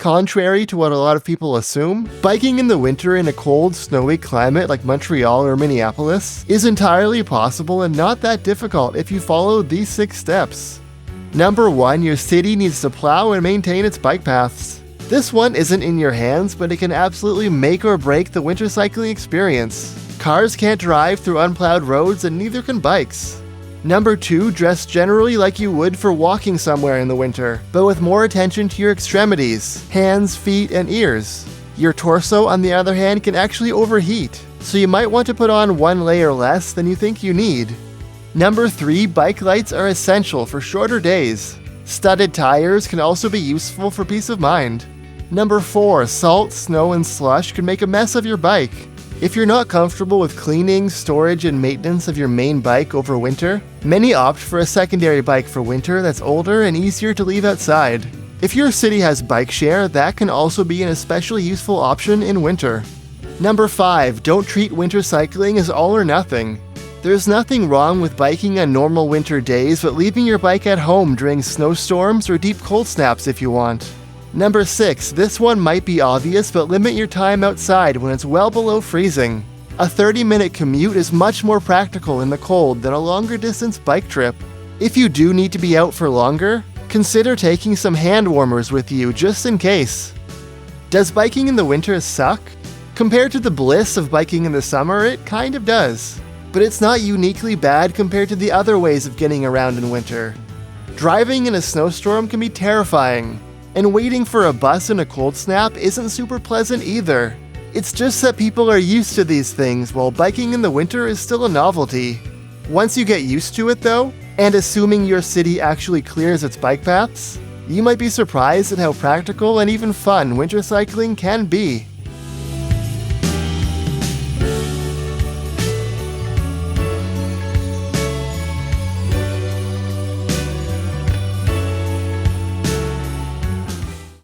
Contrary to what a lot of people assume, biking in the winter in a cold, snowy climate like Montreal or Minneapolis is entirely possible and not that difficult if you follow these 6 steps. Number 1, your city needs to plow and maintain its bike paths. This one isn't in your hands, but it can absolutely make or break the winter cycling experience. Cars can't drive through unplowed roads and neither can bikes. Number 2, dress generally like you would for walking somewhere in the winter, but with more attention to your extremities, hands, feet, and ears. Your torso, on the other hand, can actually overheat, so you might want to put on 1 layer less than you think you need. Number 3, bike lights are essential for shorter days. Studded tires can also be useful for peace of mind. Number 4, salt, snow, and slush can make a mess of your bike. If you're not comfortable with cleaning, storage, and maintenance of your main bike over winter, many opt for a secondary bike for winter that's older and easier to leave outside. If your city has bike share, that can also be an especially useful option in winter. Number 5, don't treat winter cycling as all or nothing. There's nothing wrong with biking on normal winter days, but leaving your bike at home during snowstorms or deep cold snaps if you want. Number 6, this one might be obvious, but limit your time outside when it's well below freezing. A 30-minute commute is much more practical in the cold than a longer distance bike trip. If you do need to be out for longer, consider taking some hand warmers with you just in case. Does biking in the winter suck? Compared to the bliss of biking in the summer, it kind of does. But it's not uniquely bad compared to the other ways of getting around in winter. Driving in a snowstorm can be terrifying. And waiting for a bus in a cold snap isn't super pleasant either. It's just that people are used to these things while biking in the winter is still a novelty. Once you get used to it though, and assuming your city actually clears its bike paths, you might be surprised at how practical and even fun winter cycling can be.